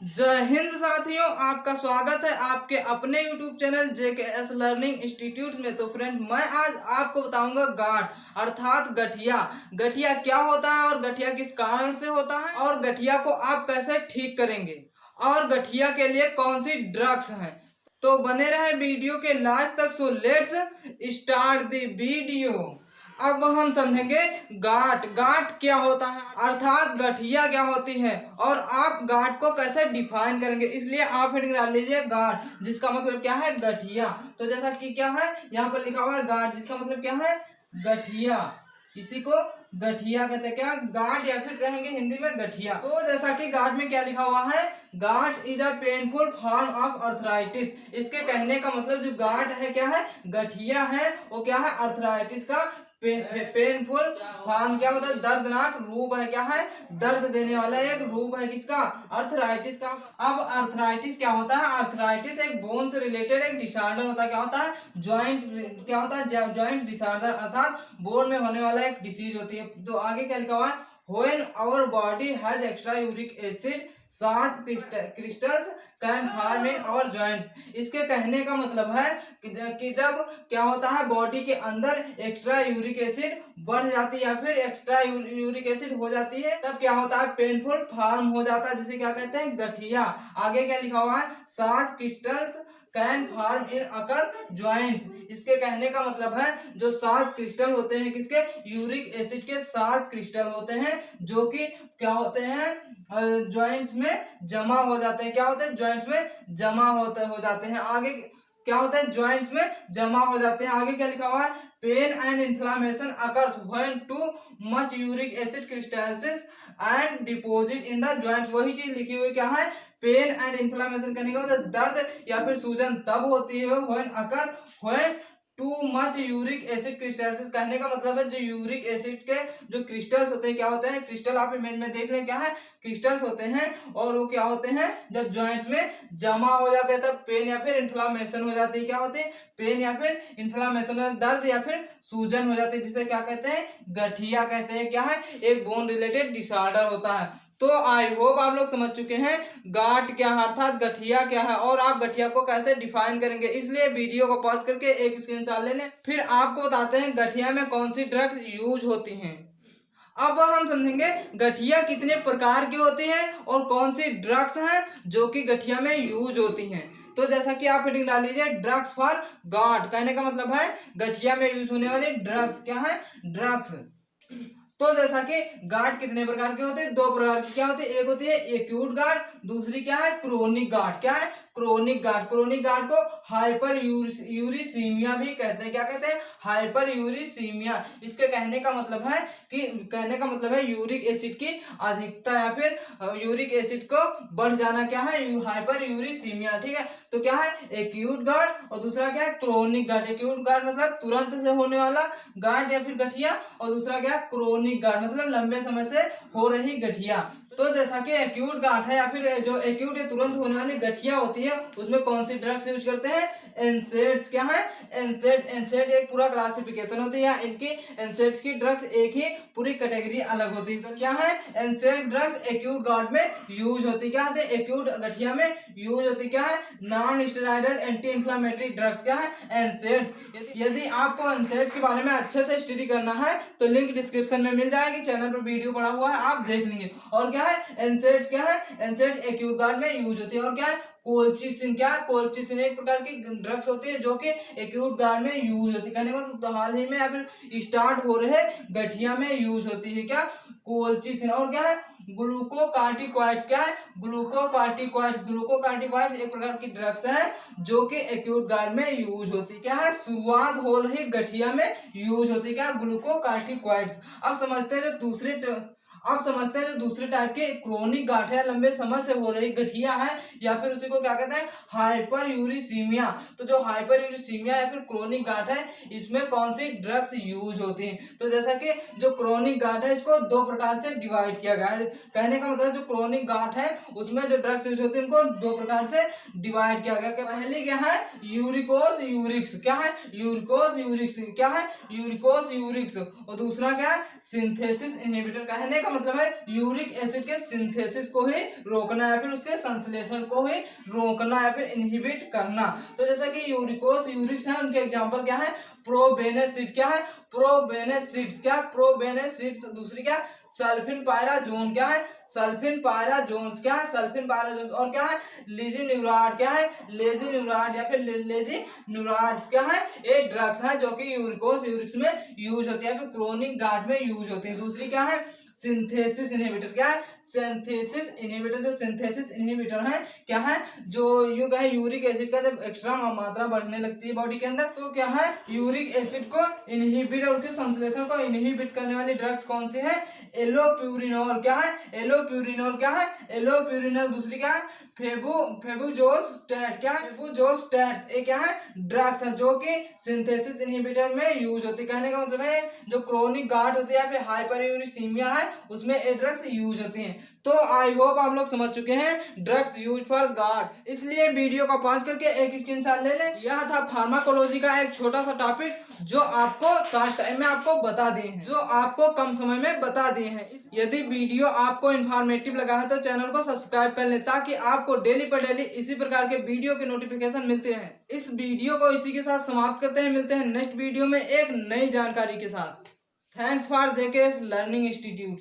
जय हिंद साथियों, आपका स्वागत है आपके अपने YouTube channel JKS learning institute में। तो फ्रेंड, मैं आज आपको बताऊंगा गांठ अर्थात गठिया। गठिया क्या होता है और गठिया किस कारण से होता है और गठिया को आप कैसे ठीक करेंगे और गठिया के लिए कौन सी ड्रग्स हैं। तो बने रहे वीडियो के लास्ट तक। So let's start the video. अब हम समझेंगे गांठ। गांठ क्या होता है अर्थात गठिया क्या होती है और आप गांठ को कैसे डिफाइन करेंगे। इसलिए आप हेडिंग डाल लीजिए गांठ, जिसका मतलब क्या है गठिया। तो जैसा कि क्या है यहाँ पर लिखा हुआ है गांठ, जिसका मतलब क्या है गठिया। इसी को गठिया कहते हैं, क्या गांठ या फिर कहेंगे हिंदी में गठिया। तो जैसा कि गांठ में क्या लिखा हुआ है, गांठ is a painful form of arthritis. इसके कहने का मतलब जो गांठ है क्या है गठिया है, वो क्या है अर्थराइटिस का पेनफुल फॉर्म। क्या मतलब दर्दनाक रूप है, क्या है दर्द देने वाला एक रूप है किसका अर्थराइटिस का। अब अर्थराइटिस क्या होता है, अर्थराइटिस एक बोन से रिलेटेड एक डिसऑर्डर होता है। क्या होता है जॉइंट, क्या होता है जॉइंट डिसऑर्डर अर्थात बोन में होने वाला एक डिसीज होती है। तो आगे क्या लिखा हुआ है, when our body has extra uric acid sharp crystals can form in our joints। इसके कहने का मतलब है कि जब क्या होता है बॉडी के अंदर एक्स्ट्रा यूरिक एसिड बढ़ जाती है या फिर एक्स्ट्रा यूरिक एसिड हो जाती है, तब क्या होता है पेनफुल फॉर्म हो जाता है, जिसे क्या कहते हैं गठिया। आगे क्या लिखा हुआ है, sharp crystals can form in occur joints. इसके कहने का मतलब है जो शार्प क्रिस्टल होते हैं किसके यूरिक एसिड के शार्प क्रिस्टल होते हैं, जो कि क्या होते हैं ज्वाइंट्स में जमा हो जाते हैं। क्या होते हैं ज्वाइंट्स में जमा हो जाते हैं। आगे क्या होता है ज्वाइंट्स में जमा हो जाते हैं। आगे क्या लिखा हुआ है, pain and inflammation occurs when too much uric acid crystallises and deposit in the joints. वही चीज लिखी हुई क्या है, पेन एंड इन्फ्लामेशन करने का मतलब दर्द या फिर सूजन तब होती है when occur when too much uric acid crystals. कहने का मतलब है जो यूरिक एसिड के जो क्रिस्टल्स होते हैं, क्या होते हैं क्रिस्टल आप इमेज में देख लें क्या है क्रिस्टल्स होते हैं, और वो क्या होते हैं जब जॉइंट्स में जमा हो जाते हैं तब पेन या फिर इन्फ्लामेशन हो जाती है। क्या होती है पेन या फिर इन्फ्लामेशन, दर्द या फिर सूजन हो जाती है, जिसे क्या कहते हैं गठिया कहते हैं। क्या है एक बोन रिलेटेड डिसऑर्डर होता है। तो आई होप आप लोग समझ चुके हैं गांठ क्या है अर्थात गठिया क्या है और आप गठिया को कैसे डिफाइन करेंगे। इसलिए वीडियो को पॉज करके एक स्क्रीनशॉट ले लें, फिर आपको बताते हैं गठिया में कौन सी ड्रग्स यूज होती हैं। अब हम समझेंगे गठिया कितने प्रकार की होती है और कौन सी ड्रग्स हैं जो कि गठिया में यूज होती हैं। तो जैसा कि आप हेडिंग डाल लीजिए ड्रग्स फॉर गांठ। कहने का मतलब है गठिया में यूज होने वाली ड्रग्स। क्या है ड्रग्स। तो जैसा कि गांठ कितने प्रकार के होते हैं, दो प्रकार की क्या होती है, एक होती है एक्यूट गांठ, दूसरी क्या है क्रोनिक गांठ। क्या है क्रोनिक गांठ। क्रोनिक गांठ को हाइपर यूरिसीमिया भी कहते हैं। क्या कहते हैं हाइपर यूरिसीमिया। इसके कहने का मतलब है यूरिक एसिड की अधिकता या फिर यूरिक एसिड को बढ़ जाना। क्या है हाइपर यूरिसीमिया। ठीक है, तो क्या है एक्यूट गांठ और दूसरा क्या है क्रोनिक गांठ। एक्यूट गांठ मतलब तुरंत से होने वाला गांठ या फिर गठिया, और दूसरा क्या क्रोनिक गांठ मतलब लंबे समय से हो रही गठिया। तो जैसा कि एक्यूट गांठ है या फिर जो एक्यूट या तुरंत होने वाली गठिया होती है, उसमें कौन सी ड्रग्स यूज करते हैं एनसेड्स। क्या है एनसेड एक पूरा क्लासिफिकेशन होती है, इनकी एनसेड्स की ड्रग्स एक ही पूरी कैटेगरी अलग होती है। तो क्या है एनसेड ड्रग्स एक्यूट गांठ में यूज होती है। क्या होती है एक्यूट गठिया में यूज होती है। क्या है non steroidal anti inflammatory drugs. क्या है एनसेड्स। यदि आपको एनसेड्स के बारे में अच्छे से स्टडी करना है तो लिंक डिस्क्रिप्शन में मिल जाएगी, चैनल पर वीडियो पड़ा हुआ है आप देख लेंगे। और क्या है एनसेड्स। क्या है एनसेड्स एक्यूट गांठ में यूज होती है। और क्या है कोल्चिसिन। क्या है कोल्चिसिन एक प्रकार की ड्रग्स होती है जो कि एक्यूट गांठ में यूज होती है। कहने का तो हाल ही में या फिर स्टार्ट हो रहे गठिया में यूज होती है। क्या कोल्चिसिन। और क्या है ग्लूकोकार्टिकॉइड्स। क्या है ग्लूकोकार्टिकॉइड्स एक प्रकार की ड्रग्स है जो कि एक्यूट गांठ में यूज होती है। क्या है शुरुआत हो रही गठिया में यूज होती है। क्या ग्लूकोकार्टिकॉइड्स। अब समझते हैं जो दूसरे टाइप के क्रोनिक गांठ है, लंबे समय से हो रही गठिया है या फिर उसी को क्या कहते हैं हाइपर यूरिसीमिया। तो जो हाइपर यूरिसीमिया या फिर क्रोनिक गांठ है, इसमें कौन सी ड्रग्स यूज होती हैं। तो जैसा कि जो क्रोनिक गांठ है इसको दो प्रकार से डिवाइड किया गया है। कहने का मतलब जो क्रोनिक गांठ है उसमें जो ड्रग्स यूज होती है उनको दो प्रकार से डिवाइड किया गया। पहली क्या है यूरिकोस यूरिक्स। क्या है यूरिकोस यूरिक्स। क्या है यूरिकोस यूरिक्स। और दूसरा क्या है सिंथेसिस इनहिबिटर। कहने का मतलब है यूरिक एसिड के सिंथेसिस को ही रोकना या फिर उसके संश्लेषण को ही रोकना या फिर इनहिबिट करना। तो जैसा कि यूरिकोस यूरिक्स है, उनके एग्जांपल क्या है, प्रोबेनेसिड क्या है, प्रोबेनेसिड्स क्या, प्रोबेनेसिड्स। दूसरी क्या, सल्फिन पायराजोन क्या है, सल्फिन पायराजोन्स क्या है, सल्फिन पायराजोन्स। और क्या है, लेजिन्यूराइड क्या है, लेजिन्यूराइड या फिर लेजिन्यूराइड्स क्या है, ये ड्रग्स है जो कि यूरिकोस यूरिक्स में यूज होती है, फिर क्रोनिक गार्ड में यूज होती है। दूसरी क्या है, सिंथेसिस इनहिबिटर क्या है, सिंथेसिस इनहिबिटर। जो सिंथेसिस इनहिबिटर है क्या है, जो यू है यूरिक एसिड का जब एक्स्ट्रा मात्रा बढ़ने लगती है बॉडी के अंदर तो क्या है, यूरिक एसिड को इनहिबिट और उसके संश्लेषण को इनहिबिट करने वाली ड्रग्स कौन सी है, एलोप्यूरिनोल क्या है, एलोप्यूरिनोल क्या है, एलोप्यूरिनोल। दूसरी क्या है, फेबुजोस्टेट क्या है, फेबुजोस्टेट ये क्या है, ड्रग्स है जो कि सिंथेसिस इनहिबिटर में यूज होती है। कहने का मतलब है जो क्रोनिक गार्ड होती है या फिर हाइपरयूरिसीमिया है उसमें ये ड्रग्स यूज होती हैं। तो आई होप आप लोग समझ चुके हैं ड्रग्स यूज फॉर गार्ड। इसलिए वीडियो को पॉज करके एक स्क्रीनशॉट ले लें। यह था फार्माकोलॉजी का एक छोटा सा टॉपिक जो आपको शॉर्ट टाइम में आपको बता दिए हैं, जो आपको कम समय में बता दिए हैं। यदि वीडियो आपको इन्फॉर्मेटिव लगा है तो चैनल को सब्सक्राइब कर लें ताकि आपको डेली पर डेली इसी प्रकार के वीडियो के नोटिफिकेशन मिलते रहे। इस वीडियो को इसी के साथ समाप्त करते हैं, मिलते हैं नेक्स्ट वीडियो में एक नई जानकारी के साथ। Thanks for JK learning institute.